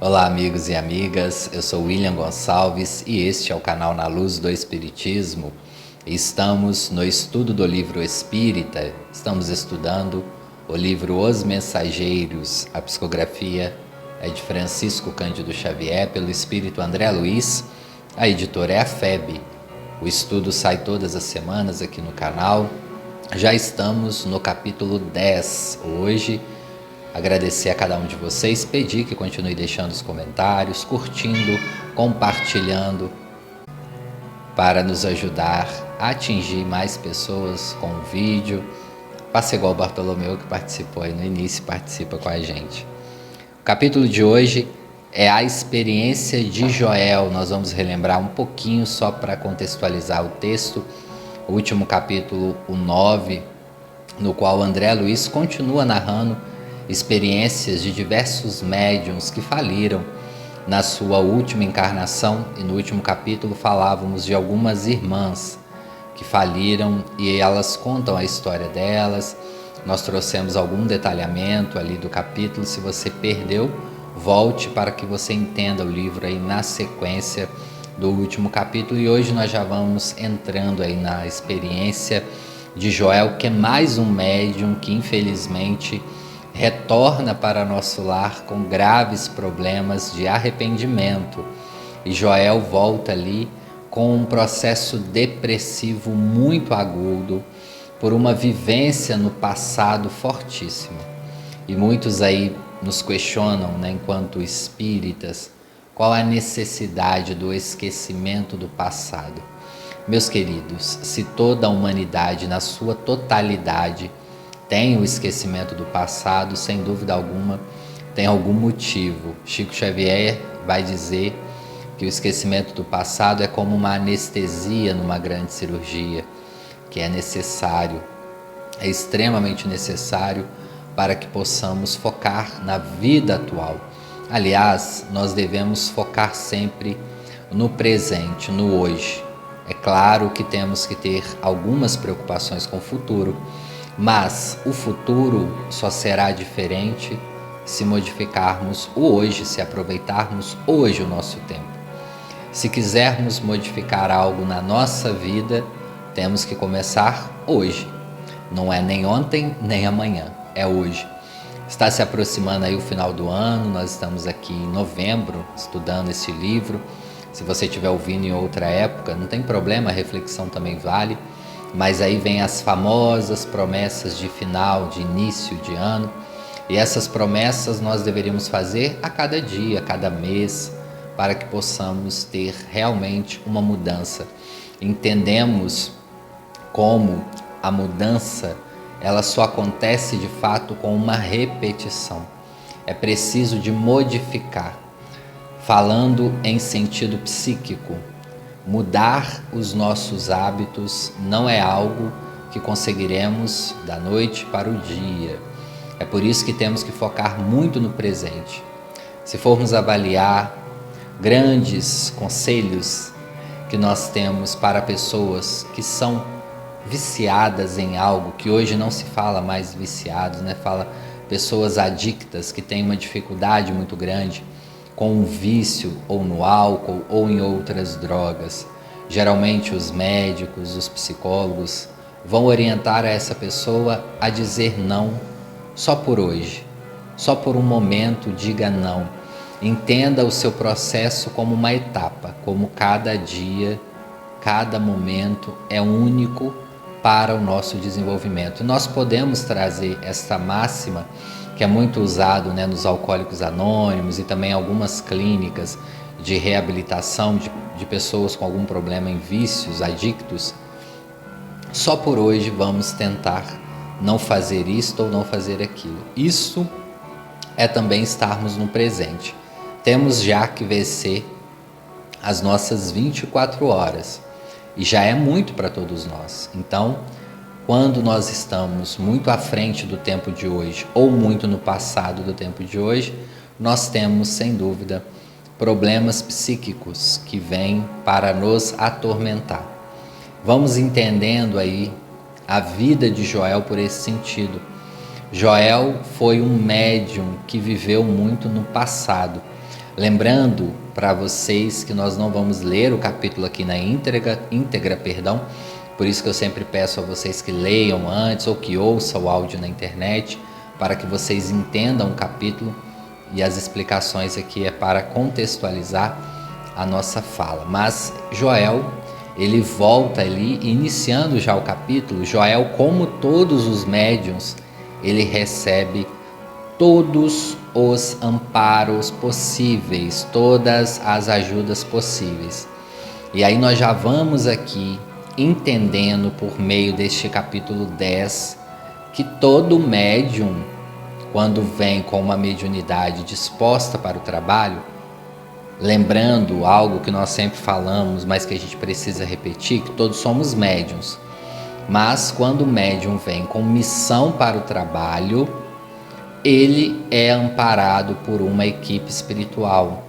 Olá, amigos e amigas, eu sou William Gonçalves e este é o canal Na Luz do Espiritismo. Estamos no estudo do livro Espírita, estamos estudando o livro Os Mensageiros. A psicografia é de Francisco Cândido Xavier, pelo espírito André Luiz, a editora é a FEB. O estudo sai todas as semanas aqui no canal. Já estamos no capítulo 10 hoje. Agradecer a cada um de vocês, pedir que continue deixando os comentários, curtindo, compartilhando, para nos ajudar a atingir mais pessoas com o vídeo. Faça igual o Bartolomeu, que participou aí no início, participa com a gente. O capítulo de hoje é a experiência de Joel. Nós vamos relembrar um pouquinho só para contextualizar o texto. O último capítulo, o 9, no qual André Luiz continua narrando experiências de diversos médiuns que faliram na sua última encarnação, e no último capítulo falávamos de algumas irmãs que faliram e elas contam a história delas. Nós trouxemos algum detalhamento ali do capítulo. Se você perdeu, volte para que você entenda o livro aí na sequência do último capítulo. E hoje nós já vamos entrando aí na experiência de Joel, que é mais um médium que infelizmente retorna para nosso lar com graves problemas de arrependimento. E Joel volta ali com um processo depressivo muito agudo, por uma vivência no passado fortíssima. E muitos aí nos questionam, enquanto espíritas, qual a necessidade do esquecimento do passado. Meus queridos, se toda a humanidade, na sua totalidade, tem o esquecimento do passado, sem dúvida alguma, tem algum motivo. Chico Xavier vai dizer que o esquecimento do passado é como uma anestesia numa grande cirurgia, que é necessário, é extremamente necessário para que possamos focar na vida atual. Aliás, nós devemos focar sempre no presente, no hoje. É claro que temos que ter algumas preocupações com o futuro, mas o futuro só será diferente se modificarmos o hoje, se aproveitarmos hoje o nosso tempo. Se quisermos modificar algo na nossa vida, temos que começar hoje. Não é nem ontem, nem amanhã, é hoje. Está se aproximando aí o final do ano, nós estamos aqui em novembro estudando esse livro. Se você estiver ouvindo em outra época, não tem problema, a reflexão também vale. Mas aí vem as famosas promessas de final, de início de ano. E essas promessas nós deveríamos fazer a cada dia, a cada mês, para que possamos ter realmente uma mudança. Entendemos como a mudança, ela só acontece de fato com uma repetição. É preciso de modificar. Falando em sentido psíquico, mudar os nossos hábitos não é algo que conseguiremos da noite para o dia. É por isso que temos que focar muito no presente. Se formos avaliar grandes conselhos que nós temos para pessoas que são viciadas em algo, que hoje não se fala mais viciados, fala pessoas adictas que têm uma dificuldade muito grande com um vício, ou no álcool, ou em outras drogas. Geralmente os médicos, os psicólogos vão orientar essa pessoa a dizer não só por hoje, só por um momento. Diga não. Entenda o seu processo como uma etapa, como cada dia, cada momento é único para o nosso desenvolvimento. Nós podemos trazer esta máxima que é muito usado nos Alcoólicos Anônimos e também algumas clínicas de reabilitação de pessoas com algum problema em vícios, adictos. Só por hoje vamos tentar não fazer isto ou não fazer aquilo. Isso é também estarmos no presente. Temos já que vencer as nossas 24 horas e já é muito para todos nós. Então, quando nós estamos muito à frente do tempo de hoje ou muito no passado do tempo de hoje, nós temos, sem dúvida, problemas psíquicos que vêm para nos atormentar. Vamos entendendo aí a vida de Joel por esse sentido. Joel foi um médium que viveu muito no passado. Lembrando para vocês que nós não vamos ler o capítulo aqui na íntegra, por isso que eu sempre peço a vocês que leiam antes ou que ouçam o áudio na internet, para que vocês entendam o capítulo, e as explicações aqui é para contextualizar a nossa fala. Mas Joel, ele volta ali, iniciando já o capítulo. Joel, como todos os médiuns, ele recebe todos os amparos possíveis, todas as ajudas possíveis. E aí nós já vamos aqui entendendo por meio deste capítulo 10 que todo médium, quando vem com uma mediunidade disposta para o trabalho, lembrando algo que nós sempre falamos, mas que a gente precisa repetir, que todos somos médiuns, mas quando o médium vem com missão para o trabalho, ele é amparado por uma equipe espiritual,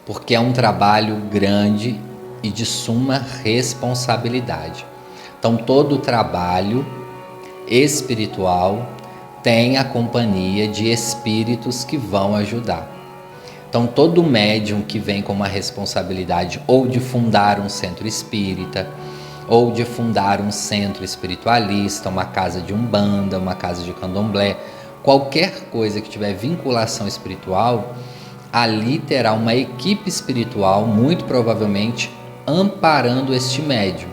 porque é um trabalho grande e de suma responsabilidade. Então todo trabalho espiritual tem a companhia de espíritos que vão ajudar. Então todo médium que vem com uma responsabilidade ou de fundar um centro espírita, ou de fundar um centro espiritualista, uma casa de umbanda, uma casa de candomblé, qualquer coisa que tiver vinculação espiritual, ali terá uma equipe espiritual, muito provavelmente, amparando este médium.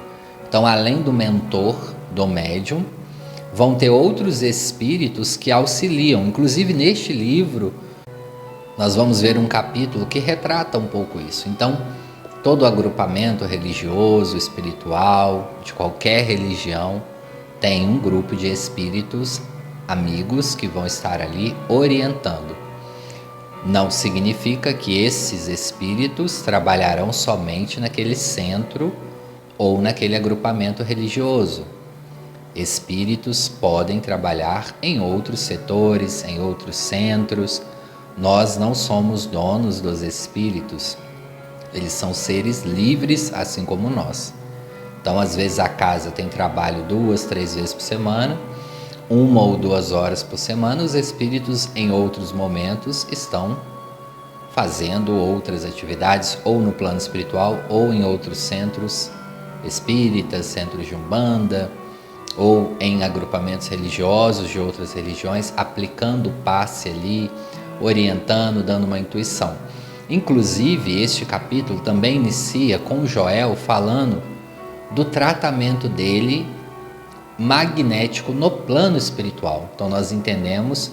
Então, além do mentor do médium, vão ter outros espíritos que auxiliam. Inclusive, neste livro, nós vamos ver um capítulo que retrata um pouco isso. Então, todo agrupamento religioso, espiritual, de qualquer religião, tem um grupo de espíritos amigos que vão estar ali orientando. Não significa que esses espíritos trabalharão somente naquele centro ou naquele agrupamento religioso. Espíritos podem trabalhar em outros setores, em outros centros. Nós não somos donos dos espíritos. Eles são seres livres, assim como nós. Então, às vezes a casa tem trabalho 2, 3 vezes por semana, 1 ou 2 horas por semana. Os espíritos, em outros momentos, estão fazendo outras atividades, ou no plano espiritual, ou em outros centros espíritas, centros de umbanda, ou em agrupamentos religiosos de outras religiões, aplicando o passe ali, orientando, dando uma intuição. Inclusive, este capítulo também inicia com Joel falando do tratamento dele magnético no plano espiritual. Então nós entendemos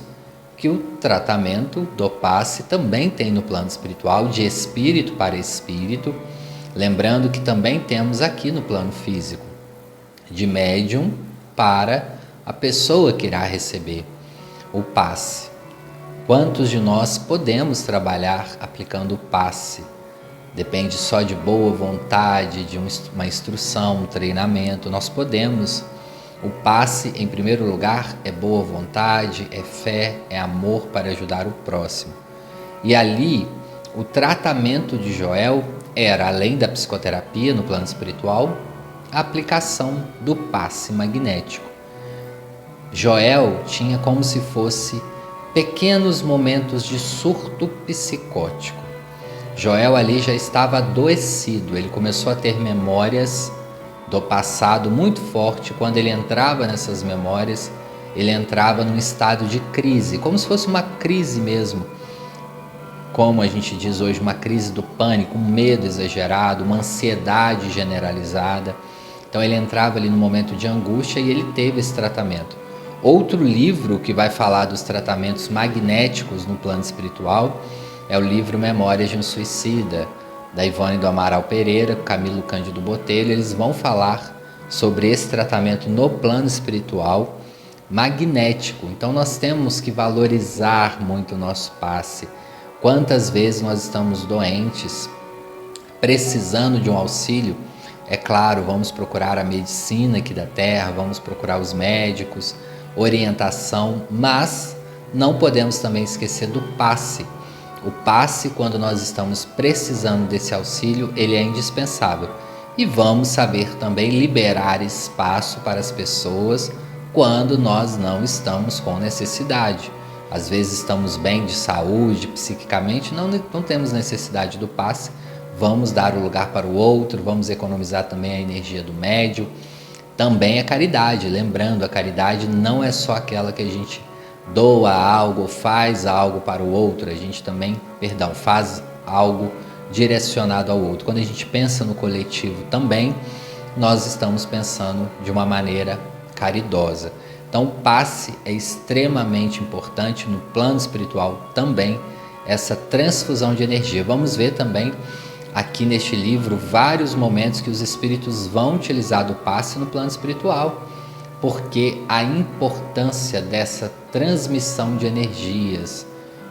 que o tratamento do passe também tem no plano espiritual, de espírito para espírito, lembrando que também temos aqui no plano físico, de médium para a pessoa que irá receber o passe. Quantos de nós podemos trabalhar aplicando o passe? Depende só de boa vontade, de uma instrução, um treinamento. Nós podemos. O passe, em primeiro lugar, é boa vontade, é fé, é amor para ajudar o próximo. E ali, o tratamento de Joel era, além da psicoterapia no plano espiritual, a aplicação do passe magnético. Joel tinha como se fosse pequenos momentos de surto psicótico. Joel ali já estava adoecido, ele começou a ter memórias do passado muito forte. Quando ele entrava nessas memórias, ele entrava num estado de crise, como se fosse uma crise mesmo, como a gente diz hoje, uma crise do pânico, um medo exagerado, uma ansiedade generalizada. Então ele entrava ali no momento de angústia e ele teve esse tratamento. Outro livro que vai falar dos tratamentos magnéticos no plano espiritual é o livro Memórias de um Suicida, da Ivone do Amaral Pereira, Camilo Cândido Botelho. Eles vão falar sobre esse tratamento no plano espiritual magnético. Então nós temos que valorizar muito o nosso passe. Quantas vezes nós estamos doentes, precisando de um auxílio? É claro, vamos procurar a medicina aqui da Terra, vamos procurar os médicos, orientação, mas não podemos também esquecer do passe. O passe, quando nós estamos precisando desse auxílio, ele é indispensável. E vamos saber também liberar espaço para as pessoas quando nós não estamos com necessidade. às vezes estamos bem de saúde, psiquicamente, não temos necessidade do passe, vamos dar o lugar para o outro, vamos economizar também a energia do médium. Também a caridade, lembrando, a caridade não é só aquela que a gente doa algo, faz algo para o outro, a gente também, faz algo direcionado ao outro. Quando a gente pensa no coletivo também, nós estamos pensando de uma maneira caridosa. Então o passe é extremamente importante no plano espiritual também, essa transfusão de energia. Vamos ver também aqui neste livro vários momentos que os espíritos vão utilizar do passe no plano espiritual, porque a importância dessa transmissão de energias.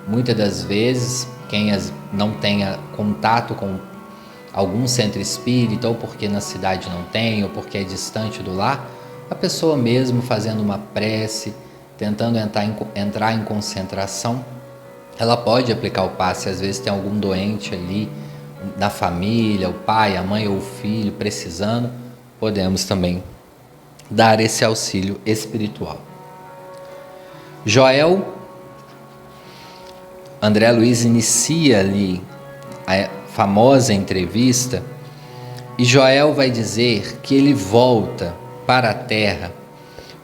Muitas das vezes, quem não tenha contato com algum centro espírita, ou porque na cidade não tem, ou porque é distante do lar, a pessoa mesmo fazendo uma prece, tentando entrar em concentração, ela pode aplicar o passe. Às vezes tem algum doente ali da família, o pai, a mãe ou o filho precisando, podemos também dar esse auxílio espiritual. Joel, André Luiz inicia ali a famosa entrevista e Joel vai dizer que ele volta para a Terra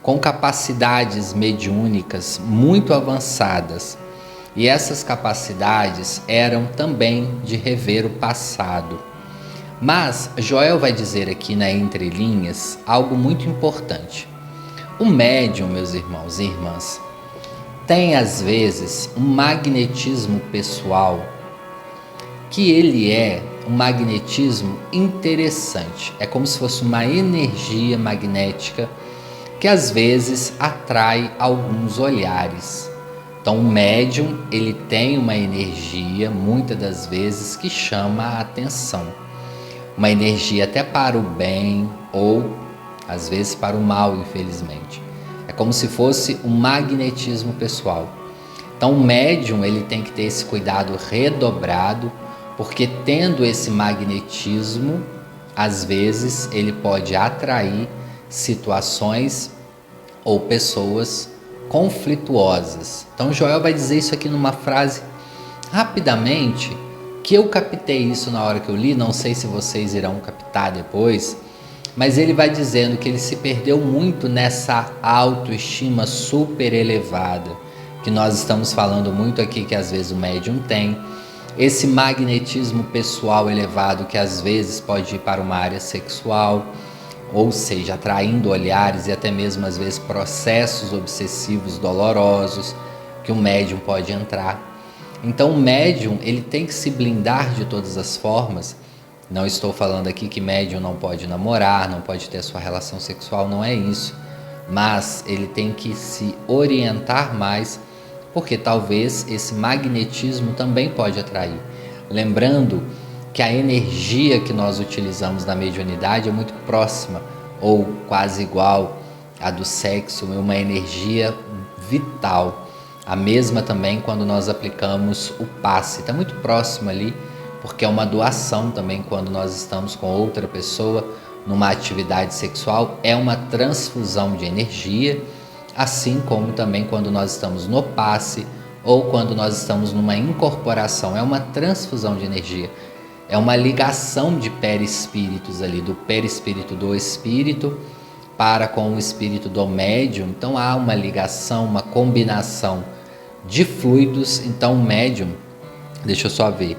com capacidades mediúnicas muito avançadas, e essas capacidades eram também de rever o passado. Mas Joel vai dizer aqui na entrelinhas algo muito importante. O médium, meus irmãos e irmãs, tem às vezes um magnetismo pessoal que ele é um magnetismo interessante. É como se fosse uma energia magnética que às vezes atrai alguns olhares. Então o médium, ele tem uma energia, muitas das vezes, que chama a atenção. Uma energia até para o bem ou às vezes para o mal, infelizmente. É como se fosse um magnetismo pessoal. Então o médium, ele tem que ter esse cuidado redobrado, porque tendo esse magnetismo, às vezes ele pode atrair situações ou pessoas conflituosas. Então Joel vai dizer isso aqui numa frase rapidamente, que eu captei isso na hora que eu li, não sei se vocês irão captar depois, mas ele vai dizendo que ele se perdeu muito nessa autoestima super elevada, que nós estamos falando muito aqui, que às vezes o médium tem, esse magnetismo pessoal elevado que às vezes pode ir para uma área sexual, ou seja, atraindo olhares e até mesmo às vezes processos obsessivos dolorosos que o médium pode entrar. Então o médium, ele tem que se blindar de todas as formas. Não estou falando aqui que médium não pode namorar, não pode ter sua relação sexual, não é isso. Mas ele tem que se orientar mais, porque talvez esse magnetismo também pode atrair. Lembrando que a energia que nós utilizamos na mediunidade é muito próxima ou quase igual à do sexo, é uma energia vital. A mesma também quando nós aplicamos o passe, está muito próximo ali, porque é uma doação também quando nós estamos com outra pessoa numa atividade sexual, é uma transfusão de energia, assim como também quando nós estamos no passe ou quando nós estamos numa incorporação, é uma transfusão de energia. É uma ligação de perispíritos ali, do perispírito do espírito para com o espírito do médium. Então há uma ligação, uma combinação de fluidos. Então o médium, deixa eu só ver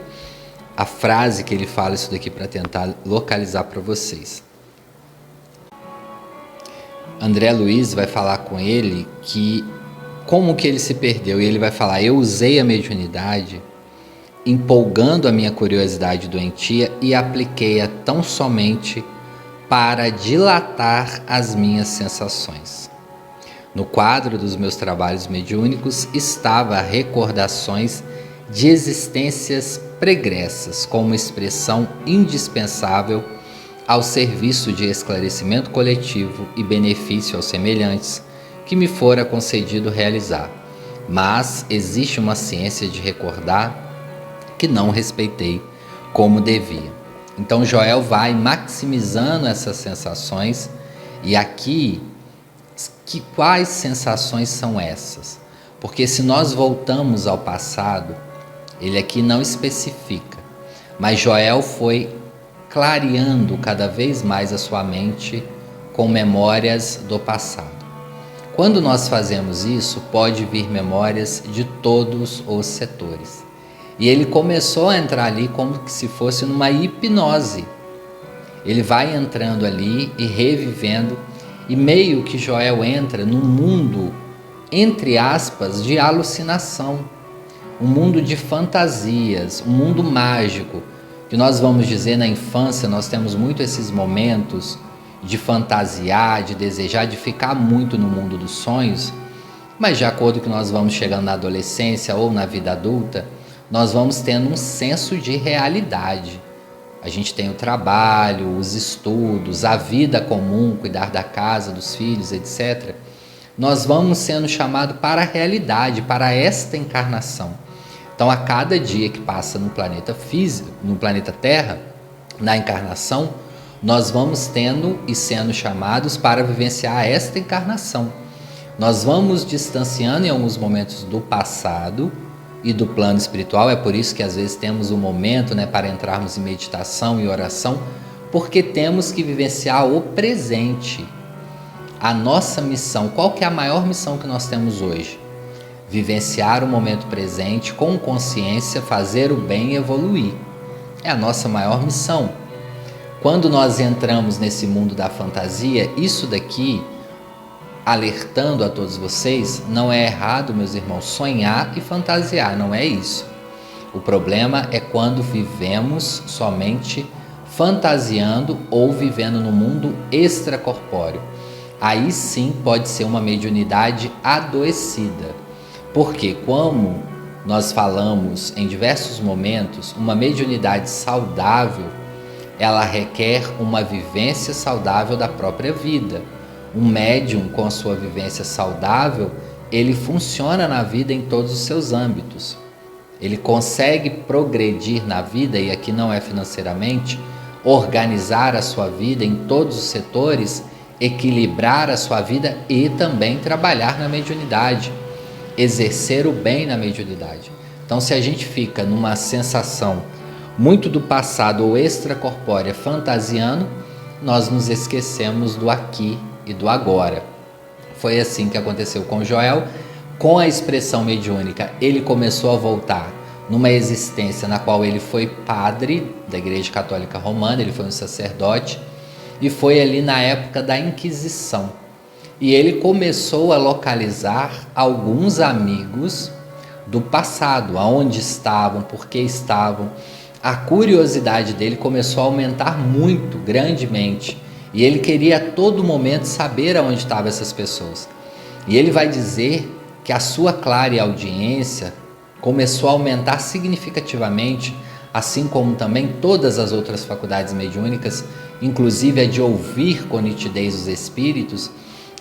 a frase que ele fala isso daqui para tentar localizar para vocês. André Luiz vai falar com ele que como que ele se perdeu, e ele vai falar: eu usei a mediunidade empolgando a minha curiosidade doentia e apliquei-a tão somente para dilatar as minhas sensações. No quadro dos meus trabalhos mediúnicos estava recordações de existências pregressas, como expressão indispensável ao serviço de esclarecimento coletivo e benefício aos semelhantes que me fora concedido realizar. Mas existe uma ciência de recordar que não respeitei como devia. Então Joel vai maximizando essas sensações, e aqui, quais sensações são essas? Porque se nós voltamos ao passado, ele aqui não especifica, mas Joel foi clareando cada vez mais a sua mente com memórias do passado. Quando nós fazemos isso, pode vir memórias de todos os setores. E ele começou a entrar ali como se fosse numa hipnose. Ele vai entrando ali e revivendo, e meio que Joel entra num mundo, entre aspas, de alucinação, um mundo de fantasias, um mundo mágico, que nós vamos dizer na infância, nós temos muito esses momentos de fantasiar, de desejar, de ficar muito no mundo dos sonhos, mas de acordo com que nós vamos chegando na adolescência ou na vida adulta, nós vamos tendo um senso de realidade. A gente tem o trabalho, os estudos, a vida comum, cuidar da casa, dos filhos, etc. Nós vamos sendo chamados para a realidade, para esta encarnação. Então, a cada dia que passa no planeta físico, no planeta Terra, na encarnação, nós vamos tendo e sendo chamados para vivenciar esta encarnação. Nós vamos distanciando em alguns momentos do passado e do plano espiritual. É por isso que às vezes temos um momento, para entrarmos em meditação e oração, porque temos que vivenciar o presente. A nossa missão, qual que é a maior missão que nós temos hoje? Vivenciar o momento presente com consciência, fazer o bem e evoluir. É a nossa maior missão. Quando nós entramos nesse mundo da fantasia, isso daqui, alertando a todos vocês, não é errado, meus irmãos, sonhar e fantasiar, não é isso. O problema é quando vivemos somente fantasiando ou vivendo no mundo extracorpóreo. Aí sim pode ser uma mediunidade adoecida. Porque, como nós falamos em diversos momentos, uma mediunidade saudável, ela requer uma vivência saudável da própria vida. Um médium com a sua vivência saudável, ele funciona na vida em todos os seus âmbitos. Ele consegue progredir na vida, e aqui não é financeiramente, organizar a sua vida em todos os setores, equilibrar a sua vida e também trabalhar na mediunidade. Exercer o bem na mediunidade. Então, se a gente fica numa sensação muito do passado ou extracorpórea fantasiando, nós nos esquecemos do aqui e do agora. Foi assim que aconteceu com Joel. Com a expressão mediúnica, ele começou a voltar numa existência na qual ele foi padre da Igreja Católica Romana, ele foi um sacerdote, e foi ali na época da Inquisição. E ele começou a localizar alguns amigos do passado, aonde estavam, por que estavam. A curiosidade dele começou a aumentar muito, grandemente. E ele queria a todo momento saber aonde estavam essas pessoas. E ele vai dizer que a sua clareaudiência começou a aumentar significativamente, assim como também todas as outras faculdades mediúnicas, inclusive a de ouvir com nitidez os espíritos.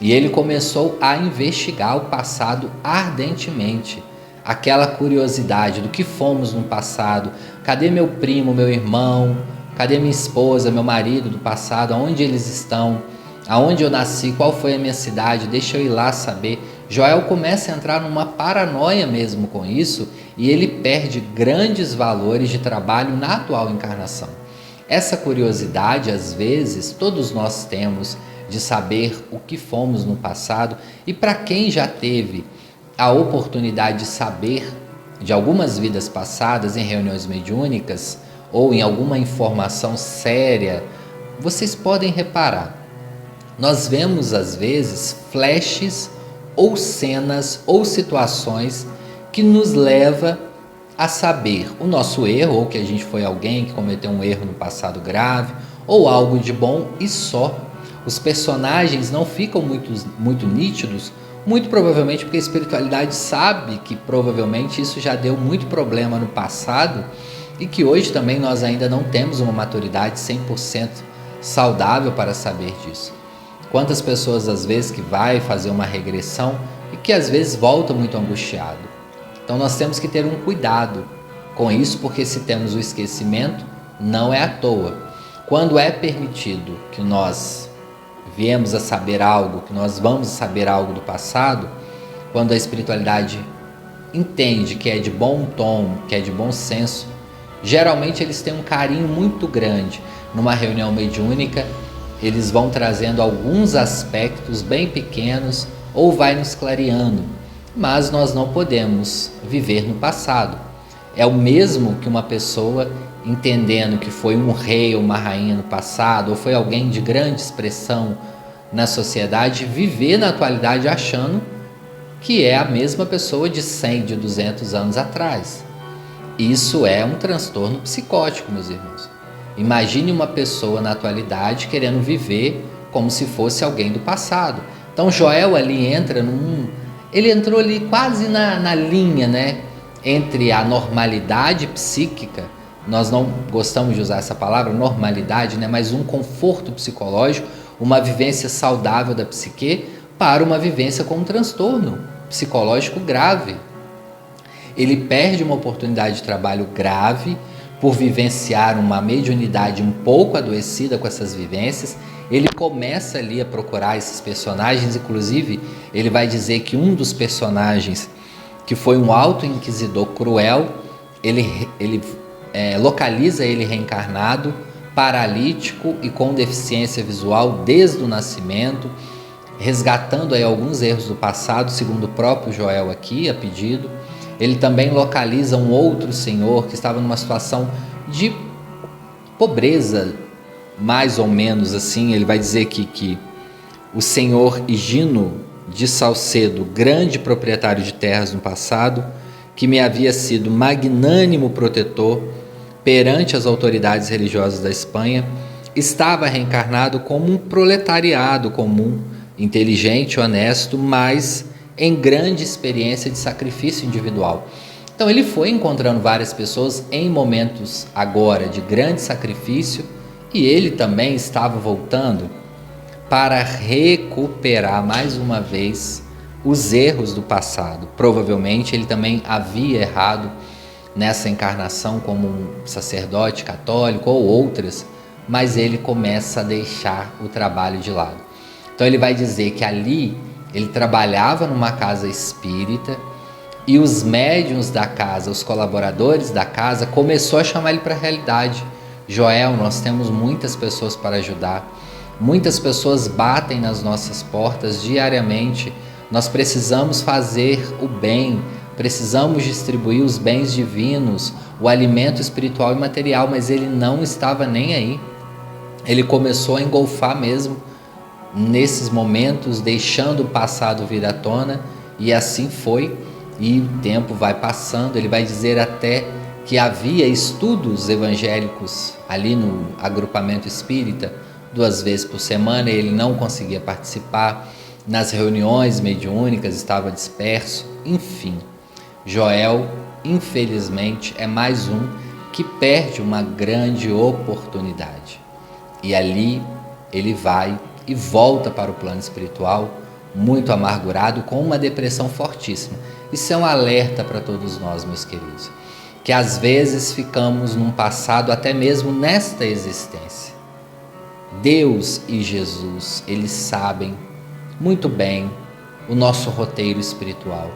E ele começou a investigar o passado ardentemente. Aquela curiosidade do que fomos no passado. Cadê meu primo, meu irmão? Cadê minha esposa, meu marido do passado? Aonde eles estão? Aonde eu nasci? Qual foi a minha cidade? Deixa eu ir lá saber. Joel começa a entrar numa paranoia mesmo com isso, e ele perde grandes valores de trabalho na atual encarnação. Essa curiosidade, às vezes, todos nós temos, de saber o que fomos no passado. E para quem já teve a oportunidade de saber de algumas vidas passadas em reuniões mediúnicas ou em alguma informação séria, vocês podem reparar, nós vemos às vezes flashes ou cenas ou situações que nos leva a saber o nosso erro, ou que a gente foi alguém que cometeu um erro no passado grave, ou algo de bom, e só. Os personagens não ficam muito nítidos, muito provavelmente porque a espiritualidade sabe que provavelmente isso já deu muito problema no passado, e que hoje também nós ainda não temos uma maturidade 100% saudável para saber disso. Quantas pessoas às vezes que vai fazer uma regressão e que às vezes volta muito angustiado. Então nós temos que ter um cuidado com isso, porque se temos o esquecimento, não é à toa. Quando é permitido que nós viemos a saber algo, que nós vamos saber algo do passado, quando a espiritualidade entende que é de bom tom, que é de bom senso, geralmente eles têm um carinho muito grande. Numa reunião mediúnica, eles vão trazendo alguns aspectos bem pequenos ou vai nos clareando, mas nós não podemos viver no passado. É o mesmo que uma pessoa entendendo que foi um rei ou uma rainha no passado, ou foi alguém de grande expressão na sociedade, viver na atualidade achando que é a mesma pessoa de 100, de 200 anos atrás. Isso é um transtorno psicótico, meus irmãos. Imagine uma pessoa na atualidade querendo viver como se fosse alguém do passado. Então Joel ali ele entrou ali quase na linha, né, entre a normalidade psíquica, nós não gostamos de usar essa palavra, normalidade, né, mas um conforto psicológico, uma vivência saudável da psique, para uma vivência com um transtorno psicológico grave. Ele perde uma oportunidade de trabalho grave por vivenciar uma mediunidade um pouco adoecida com essas vivências. Ele começa ali a procurar esses personagens, inclusive ele vai dizer que um dos personagens, que foi um alto inquisidor cruel, ele localiza ele reencarnado, paralítico e com deficiência visual desde o nascimento, resgatando aí alguns erros do passado, segundo o próprio Joel aqui, a pedido. Ele também localiza um outro senhor que estava numa situação de pobreza, mais ou menos assim. Ele vai dizer que o senhor Higino de Salcedo, grande proprietário de terras no passado, que me havia sido magnânimo protetor perante as autoridades religiosas da Espanha, estava reencarnado como um proletariado comum, inteligente, honesto, mas em grande experiência de sacrifício individual. Então ele foi encontrando várias pessoas em momentos agora de grande sacrifício, e ele também estava voltando para recuperar mais uma vez os erros do passado. Provavelmente ele também havia errado nessa encarnação como um sacerdote católico ou outras, mas ele começa a deixar o trabalho de lado. Então ele vai dizer que ali ele trabalhava numa casa espírita e os médiuns da casa, os colaboradores da casa, começou a chamar ele para a realidade. Joel, nós temos muitas pessoas para ajudar, muitas pessoas batem nas nossas portas diariamente, nós precisamos fazer o bem, precisamos distribuir os bens divinos, o alimento espiritual e material, mas ele não estava nem aí. Ele começou a engolfar mesmo nesses momentos, deixando o passado vir à tona, e assim foi, e o tempo vai passando. Ele vai dizer até que havia estudos evangélicos ali no agrupamento espírita, 2 vezes por semana, ele não conseguia participar, nas reuniões mediúnicas estava disperso, enfim. Joel, infelizmente, é mais um que perde uma grande oportunidade. E ali ele vai e volta para o plano espiritual muito amargurado, com uma depressão fortíssima. Isso é um alerta para todos nós, meus queridos, que às vezes ficamos num passado, até mesmo nesta existência. Deus e Jesus, eles sabem muito bem o nosso roteiro espiritual.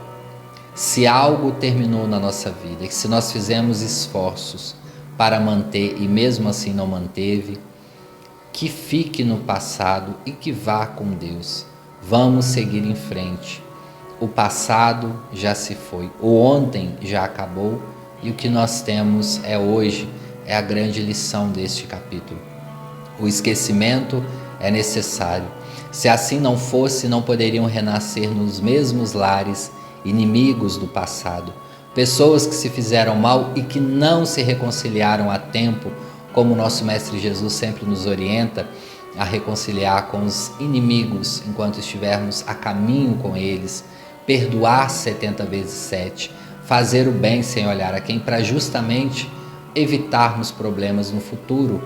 Se algo terminou na nossa vida, que se nós fizemos esforços para manter e mesmo assim não manteve, que fique no passado e que vá com Deus. Vamos seguir em frente. O passado já se foi, o ontem já acabou, e o que nós temos é hoje, é a grande lição deste capítulo. O esquecimento é necessário. Se assim não fosse, não poderiam renascer nos mesmos lares inimigos do passado, pessoas que se fizeram mal e que não se reconciliaram a tempo, como o nosso Mestre Jesus sempre nos orienta a reconciliar com os inimigos enquanto estivermos a caminho com eles, perdoar 70 vezes 7, fazer o bem sem olhar a quem, para justamente evitarmos problemas no futuro.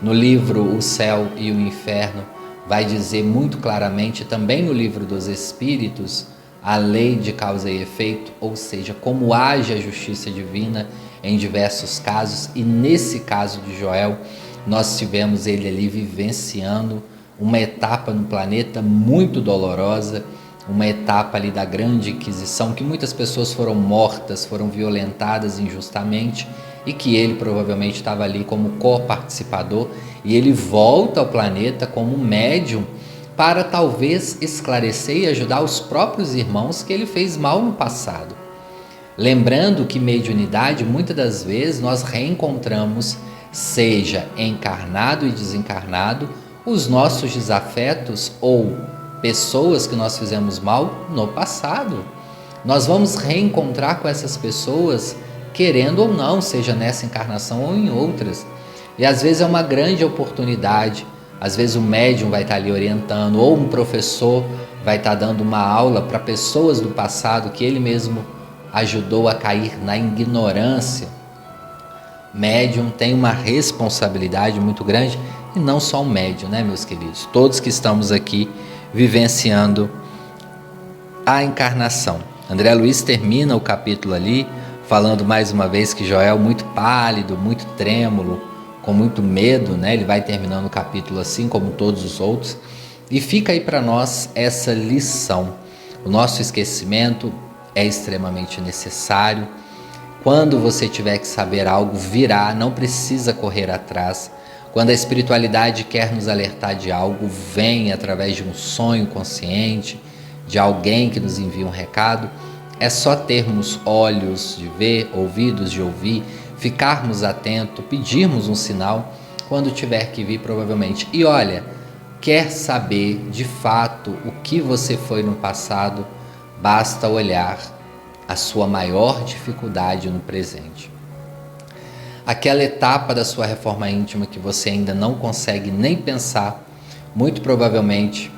No livro O Céu e o Inferno vai dizer muito claramente, também no livro dos Espíritos, a lei de causa e efeito, ou seja, como age a justiça divina em diversos casos, e nesse caso de Joel, nós tivemos ele ali vivenciando uma etapa no planeta muito dolorosa, uma etapa ali da grande Inquisição, que muitas pessoas foram mortas, foram violentadas injustamente, e que ele provavelmente estava ali como co-participador, e ele volta ao planeta como médium para talvez esclarecer e ajudar os próprios irmãos que ele fez mal no passado. Lembrando que mediunidade, muitas das vezes, nós reencontramos, seja encarnado e desencarnado, os nossos desafetos ou pessoas que nós fizemos mal no passado. Nós vamos reencontrar com essas pessoas, querendo ou não, seja nessa encarnação ou em outras. E às vezes é uma grande oportunidade, às vezes o médium vai estar ali orientando, ou um professor vai estar dando uma aula para pessoas do passado que ele mesmo ajudou a cair na ignorância. Médium tem uma responsabilidade muito grande, e não só o médium, né, meus queridos? Todos que estamos aqui vivenciando a encarnação. André Luiz termina o capítulo ali, falando mais uma vez que Joel, muito pálido, muito trêmulo, com muito medo, né? Ele vai terminando o capítulo assim como todos os outros. E fica aí para nós essa lição. O nosso esquecimento é extremamente necessário. Quando você tiver que saber algo, virá, não precisa correr atrás. Quando a espiritualidade quer nos alertar de algo, vem através de um sonho consciente, de alguém que nos envia um recado. É só termos olhos de ver, ouvidos de ouvir, ficarmos atentos, pedirmos um sinal quando tiver que vir, provavelmente. E olha, quer saber de fato o que você foi no passado, basta olhar a sua maior dificuldade no presente. Aquela etapa da sua reforma íntima que você ainda não consegue nem pensar, muito provavelmente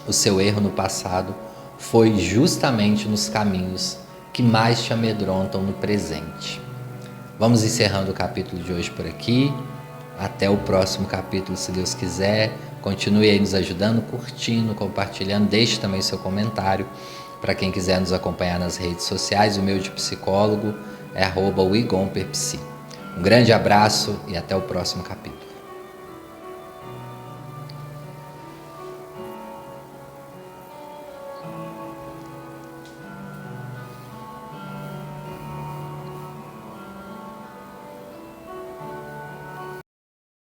o seu erro no passado foi justamente nos caminhos que mais te amedrontam no presente. Vamos encerrando o capítulo de hoje por aqui. Até o próximo capítulo, se Deus quiser. Continue aí nos ajudando, curtindo, compartilhando. Deixe também seu comentário. Para quem quiser nos acompanhar nas redes sociais, o meu de psicólogo é @wigomperpsi. Um grande abraço e até o próximo capítulo.